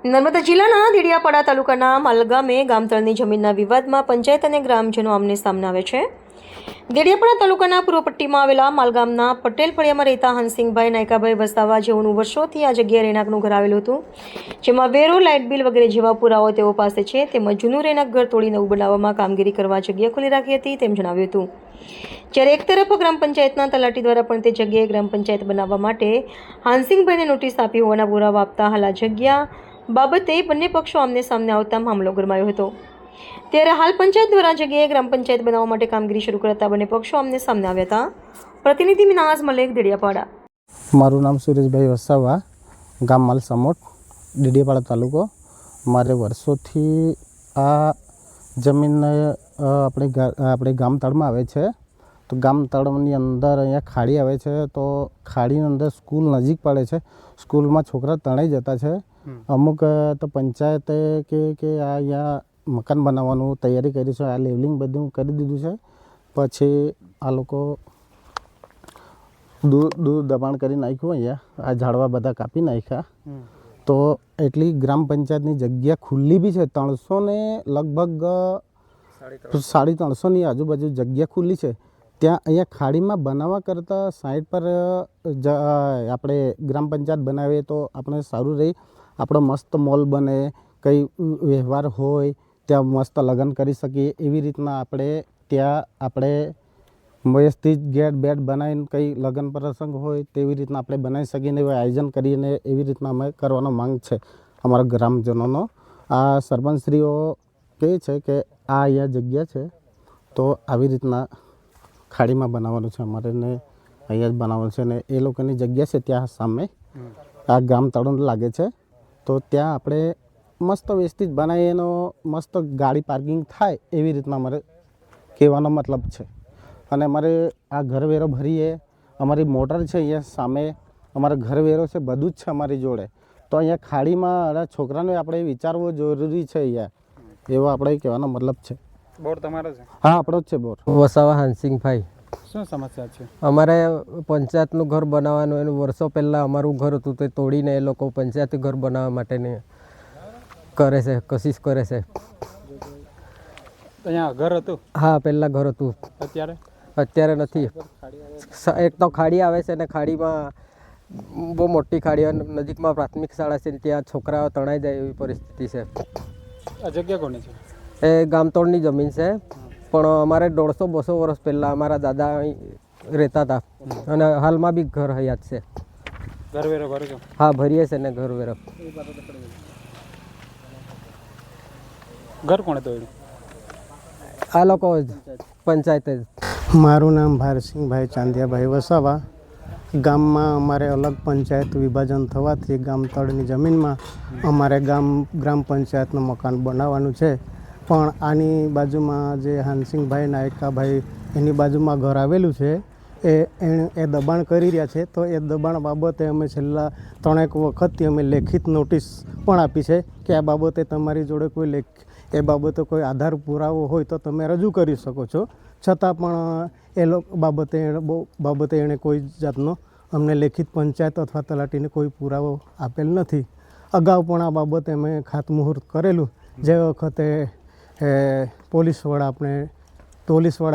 નર્મદા જિલ્લાના દેડિયાપાડા તાલુકાના માલગામે ગામતળની જમીનના વિવાદમાં પંચાયત અને ગ્રામજનો આમને સામને આવે છે. દેડિયાપાડા તાલુકાના પૂર્વ પટ્ટીમાં આવેલા માલગામના પટેલ ફળિયામાં રહેતા હંસિંગભાઈ નાયકાભાઈ વસાવા જેઓનું વર્ષોથી આ જગ્યાએ રહેણાંકનું ઘર આવેલું હતું, જેમાં વેરો, લાઇટ બિલ વગેરે જેવા પુરાવો તેઓ પાસે છે. તેમજ જૂનું રહેણાંક ઘર તોડી નવું બનાવવામાં કામગીરી કરવા જગ્યા ખુલ્લી રાખી હતી તેમ જણાવ્યું હતું. જ્યારે એક તરફ ગ્રામ પંચાયતના તલાટી દ્વારા પણ તે જગ્યાએ ગ્રામ પંચાયત બનાવવા માટે હંસિંગભાઈને નોટિસ આપી હોવાના પુરાવા આપતા હાલ આ જગ્યા બાબતે બંને પક્ષો આમને સામને આવતા મામલો ગરમાયો હતો. ત્યારે હાલ પંચાયત દ્વારા જગ્યાએ ગ્રામ પંચાયત બનાવવા માટે કામગીરી શરૂ કરતા બંને પક્ષો આમને સામને આવ્યા હતા. પ્રતિનિધિ મિનાઝ મલેક, દેડિયાપાડા. મારું નામ સુરેશભાઈ વસાવા, ગામ માલસામોટ, દેડિયાપાડા તાલુકો. મારે વર્ષોથી આ જમીન આપણે ગામતળમાં આવે છે. તો ગામતળની અંદર અહીંયા ખાડી આવે છે. તો ખાડીની અંદર સ્કૂલ નજીક પડે છે. સ્કૂલમાં છોકરા તણાઈ જતા છે. અમુક તો પંચાયતે કે આ અહીંયા મકાન બનાવવાનું તૈયારી કરી છે. આ લેવલિંગ બધું કરી દીધું છે. પછી આ લોકો દૂર દબાણ કરી નાખ્યું. અહીંયા આ ઝાડવા બધા કાપી નાખ્યા. તો એટલી ગ્રામ પંચાયતની જગ્યા ખુલ્લી બી છે. 300 ને લગભગ 350ની આજુબાજુ જગ્યા ખુલ્લી છે. ત્યાં અહીંયા ખાડીમાં બનાવવા કરતાં સાઈડ પર આપણે ગ્રામ પંચાયત બનાવીએ તો આપણે સારું રહે. આપણો મસ્ત મોલ બને, કંઈ વ્યવહાર હોય ત્યાં મસ્ત લગ્ન કરી શકીએ. એવી રીતના આપણે ત્યાં વ્યવસ્થિત ગેટ બેટ બનાવીને કંઈ લગ્ન પ્રસંગ હોય તેવી રીતના આપણે બનાવી શકીને આયોજન કરીને એવી રીતના અમે કરવાનો માંગ છે અમારા ગ્રામજનોનો. આ સરપંચશ્રીઓ કહે છે કે આ અહીંયા જગ્યા છે તો આવી રીતના ખાડીમાં બનાવવાનું છે અમારે ને અહીંયા જ બનાવવાનું છે. ને એ લોકોની જગ્યા છે ત્યાં સામે આ ગામ તળું લાગે છે. તો ત્યાં આપણે મસ્ત વ્યવસ્થિત બનાવીએ એનો મસ્ત ગાડી પાર્કિંગ થાય એવી રીતના અમારે કહેવાનો મતલબ છે. અને અમારે આ ઘરવેરો ભરીએ, અમારી મોટર છે અહીંયા સામે, અમારા ઘરવેરો છે, બધું જ છે અમારી જોડે. તો અહીંયા ખાડીમાં છોકરાને આપણે વિચારવો જરૂરી છે અહીંયા, એવો આપણે કહેવાનો મતલબ છે. બોર તમારો છે? હા, આપણો જ છે બોર. વસાવા હંસિંગભાઈ. શું સમસ્યા છે? અમારે પંચાયતનું ઘર બનાવવાનું, એનું વર્ષો પહેલાં અમારું ઘર હતું તે તોડીને એ લોકો પંચાયતી ઘર બનાવવા માટેની કરે છે, કોશિશ કરે છે. અહીંયા ઘર હતું? હા, પહેલાં ઘર હતું. અત્યારે નથી. એક તો ખાડી આવે છે ને ખાડીમાં બહુ મોટી ખાડી અને નજીકમાં પ્રાથમિક શાળા છે, ત્યાં છોકરાઓ તણાઈ જાય એવી પરિસ્થિતિ છે. આ જગ્યા કોની છે? એ ગામતોડની જમીન છે, પણ અમારે 150-200 વર્ષ પહેલાં અમારા દાદા અહીં રહેતા હતા અને હાલમાં બી ઘર હયાત છે. ઘરવેરો ભરો છો? હા, ભરીએ છે ને ઘરવેરો. ઘર કોણે તોડ્યું? આ લોકો પંચાયતે જ. મારું નામ ભારસિંહભાઈ ચાંદિયાભાઈ વસાવા. ગામમાં અમારે અલગ પંચાયત વિભાજન થવાથી ગામતળની જમીનમાં અમારે ગ્રામ પંચાયતનું મકાન બનાવવાનું છે. પણ આની બાજુમાં જે હંસિંગભાઈ નાયકાભાઈ એની બાજુમાં ઘર આવેલું છે એ દબાણ કરી રહ્યા છે. તો એ દબાણ બાબતે અમે છેલ્લા 3 વખતથી અમે લેખિત નોટિસ પણ આપી છે કે આ બાબતે તમારી જોડે કોઈ એ બાબતે કોઈ આધાર પુરાવો હોય તો તમે રજૂ કરી શકો છો. છતાં પણ એ લોકો બાબતે એણે કોઈ જાતનો અમને લેખિત પંચાયત અથવા તલાટીને કોઈ પુરાવો આપેલ નથી. અગાઉ પણ આ બાબતે અમે ખાતમુહૂર્ત કરેલું, જે વખતે પોલીસવાળા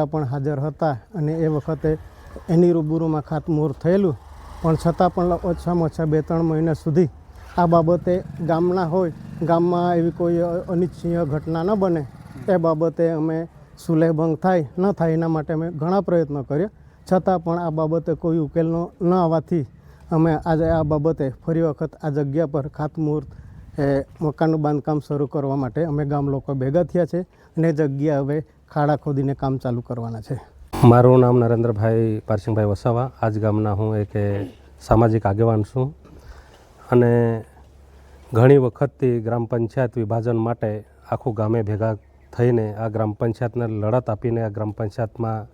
પણ હાજર હતા અને એ વખતે એની રૂબરૂમાં ખાતમુહૂર્ત થયેલું. પણ છતાં પણ ઓછામાં ઓછા 2-3 મહિના સુધી આ બાબતે ગામમાં એવી કોઈ અનિચ્છનીય ઘટના ન બને એ બાબતે અમે સુલેહભંગ ન થાય એના માટે અમે ઘણા પ્રયત્નો કર્યા. છતાં પણ આ બાબતે કોઈ ઉકેલ ન આવવાથી અમે આજે આ બાબતે ફરી વખત આ જગ્યા પર ખાતમુહૂર્ત મકાનનું બાંધકામ શરૂ કરવા માટે અમે ગામ લોકો ભેગા થયા છે અને જગ્યા હવે ખાડા ખોદીને કામ ચાલુ કરવાના છે. મારું નામ નરેન્દ્રભાઈ પારસિંગભાઈ વસાવા. આજ ગામના હું એક સામાજિક આગેવાન છું અને ઘણી વખતથી ગ્રામ પંચાયત વિભાજન માટે આખું ગામે ભેગા થઈને આ ગ્રામ પંચાયતને લડત આપીને આ ગ્રામ પંચાયતમાં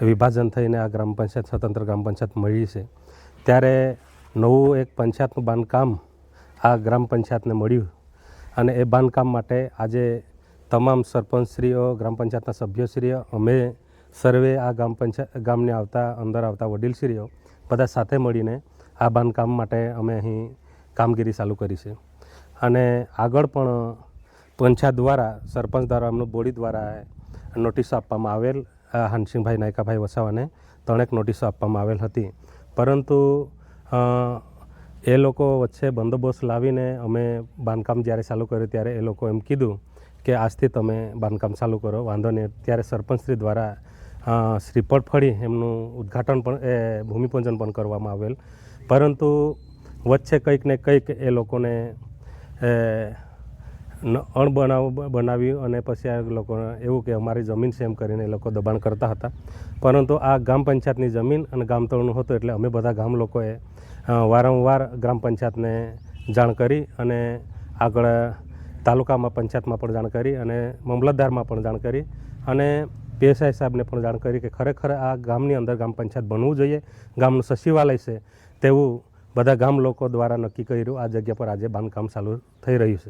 વિભાજન થઈને આ ગ્રામ પંચાયત સ્વતંત્ર ગ્રામ પંચાયત મળી છે. ત્યારે નવું એક પંચાયતનું બાંધકામ આ ગ્રામ પંચાયતને મળ્યું અને એ બાંધકામ માટે આજે તમામ સરપંચશ્રીઓ, ગ્રામ પંચાયતના સભ્યશ્રીઓ, અમે સર્વે આ ગામને અંદર આવતા વડીલશ્રીઓ બધા સાથે મળીને આ બાંધકામ માટે અમે અહીં કામગીરી ચાલુ કરી છે. અને આગળ પણ પંચાયત દ્વારા સરપંચ દ્વારા એમનું બોડી દ્વારા નોટિસ આપવામાં આવેલ હંસિંગભાઈ નાયકાભાઈ વસાવાને 3 નોટિસો આપવામાં આવેલ હતી. પરંતુ એ લોકો વચ્ચે બંદોબસ્ત લાવીને અમે બાંધકામ જ્યારે ચાલુ કર્યું ત્યારે એ લોકો એમ કીધું કે આજથી તમે બાંધકામ ચાલુ કરો, વાંધો નહીં. ત્યારે સરપંચશ્રી દ્વારા શ્રીફળ ફળી એમનું ઉદ્ઘાટન પણ ભૂમિપૂજન પણ કરવામાં આવેલ. પરંતુ વચ્ચે કંઈક ને કંઈક એ લોકોને બનાવ્યું અને પછી આ લોકોને એવું કે અમારી જમીન છે એમ કરીને એ લોકો દબાણ કરતા હતા. પરંતુ આ ગ્રામ પંચાયતની જમીન અને ગામતળનું હતું એટલે અમે બધા ગામ લોકોએ વારંવાર ગ્રામ પંચાયતને જાણ કરી અને આગળ તાલુકામાં પંચાયતમાં પણ જાણ કરી અને મામલતદારમાં પણ જાણ કરી અને PSI સાહેબને પણ જાણ કરી કે ખરેખર આ ગામની અંદર ગ્રામ પંચાયત બનવું જોઈએ, ગામનું સચિવાલય છે તેવું બધા ગામ લોકો દ્વારા નક્કી કર્યું. આ જગ્યા પર આજે બાંધકામ ચાલુ થઈ રહ્યું છે.